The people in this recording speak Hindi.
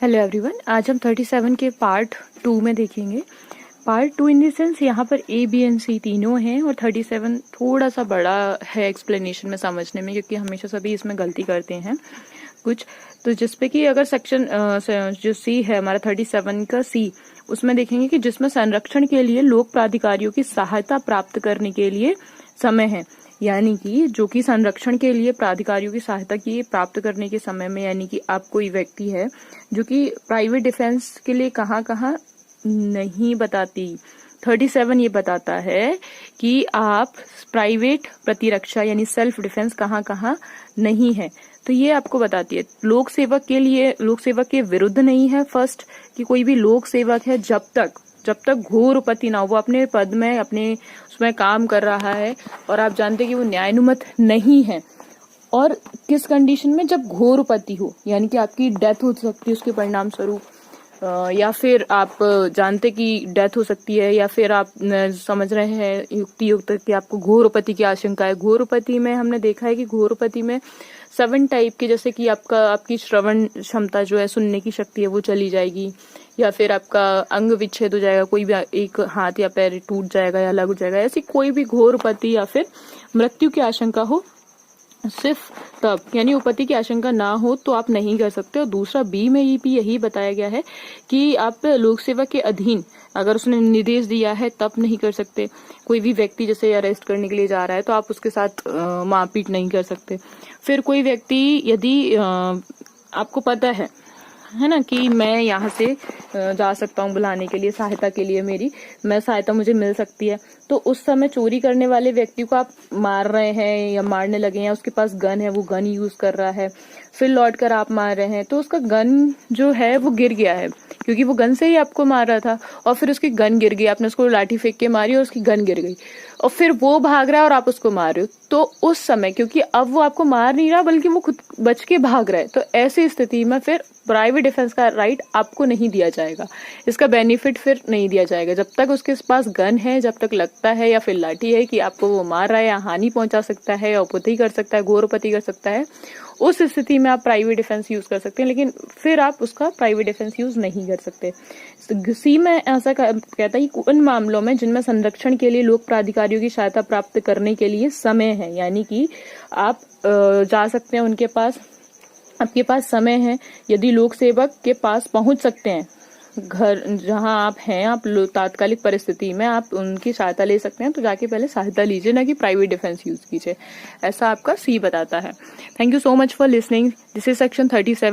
हेलो एवरीवन, आज हम 37 के पार्ट 2 में देखेंगे। पार्ट 2 इन द सेंस यहाँ पर ए बी एंड सी तीनों हैं और 37 थोड़ा सा बड़ा है एक्सप्लेनेशन में समझने में, क्योंकि हमेशा सभी इसमें गलती करते हैं कुछ। तो जिसपे कि अगर सेक्शन जो सी है हमारा 37 का सी, उसमें देखेंगे कि जिसमें संरक्षण के लिए लोक प्राधिकारियों की सहायता प्राप्त करने के लिए समय है, यानी कि जो कि संरक्षण के लिए प्राधिकारियों की सहायता की प्राप्त करने के समय में, यानी कि आप कोई व्यक्ति है जो कि प्राइवेट डिफेंस के लिए कहाँ कहाँ नहीं बताती। 37 ये बताता है कि आप प्राइवेट प्रतिरक्षा यानी सेल्फ डिफेंस कहाँ कहाँ नहीं है, तो ये आपको बताती है। लोक सेवक के लिए, लोक सेवक के विरुद्ध नहीं है फर्स्ट, कि कोई भी लोक सेवक है जब तक घोर उपपत्ति ना हो, वो अपने पद में अपने उसमें काम कर रहा है और आप जानते हैं कि वो न्यायानुमत नहीं है। और किस कंडीशन में? जब घोर उपपत्ति हो, यानी कि आपकी डेथ हो सकती है उसके परिणाम स्वरूप, या फिर आप जानते कि डेथ हो सकती है, या फिर आप समझ रहे हैं युक्त कि आपको घोर उपपत्ति की आशंका है। घोर उपपत्ति में हमने देखा है कि घोर उपपत्ति में 7 टाइप के, जैसे कि आपकी श्रवण क्षमता जो है, सुनने की शक्ति है, वो चली जाएगी, या फिर आपका अंग विच्छेद हो जाएगा, कोई भी एक हाथ या पैर टूट जाएगा या अलग हो जाएगा। ऐसी कोई भी घोर उपपत्ति या फिर मृत्यु की आशंका हो, सिर्फ तब, यानी उपपत्ति की आशंका ना हो तो आप नहीं कर सकते। और दूसरा बी में भी यही बताया गया है कि आप लोक सेवा के अधीन अगर उसने निर्देश दिया है तब नहीं कर सकते। कोई भी व्यक्ति जैसे अरेस्ट करने के लिए जा रहा है तो आप उसके साथ मारपीट नहीं कर सकते। फिर कोई व्यक्ति यदि आपको पता है ना कि मैं यहाँ से जा सकता हूँ बुलाने के लिए, सहायता के लिए मैं सहायता मुझे मिल सकती है, तो उस समय चोरी करने वाले व्यक्ति को आप मार रहे हैं या मारने लगे हैं, उसके पास गन है, वो गन यूज कर रहा है, फिर लौट कर आप मार रहे हैं, तो उसका गन जो है वो गिर गया है, क्योंकि वो गन से ही आपको मार रहा था, और फिर उसकी गन गिर गई, आपने उसको लाठी फेंक के मारी और उसकी गन गिर गई, और फिर वो भाग रहा है और आप उसको मार रहे हो। तो उस समय, क्योंकि अब वो आपको मार नहीं रहा बल्कि वो खुद बच के भाग रहा है, तो ऐसी स्थिति में फिर प्राइवेट डिफेंस का राइट आपको नहीं दिया जाएगा, इसका बेनिफिट फिर नहीं दिया जाएगा। जब तक उसके पास गन है, जब तक लगता है या फिर लाठी है कि आपको वो मार रहा है या हानि पहुंचा सकता है या उपपत्ति कर सकता है, घोर उपपत्ति कर सकता है, उस स्थिति में आप प्राइवेट डिफेंस यूज कर सकते हैं, लेकिन फिर आप उसका प्राइवेट डिफेंस यूज नहीं कर सकते। सी में ऐसा कहता है कि उन मामलों में जिनमें संरक्षण के लिए लोक प्राधिकारियों की सहायता प्राप्त करने के लिए समय है, यानी कि आप जा सकते हैं उनके पास, आपके पास समय है, यदि लोक सेवक के पास पहुंच सकते हैं, घर जहां आप हैं, आप तात्कालिक परिस्थिति में आप उनकी सहायता ले सकते हैं, तो जाके पहले सहायता लीजिए, ना कि प्राइवेट डिफेंस यूज कीजिए। ऐसा आपका सी बताता है। Thank you so much for listening. This is section 37।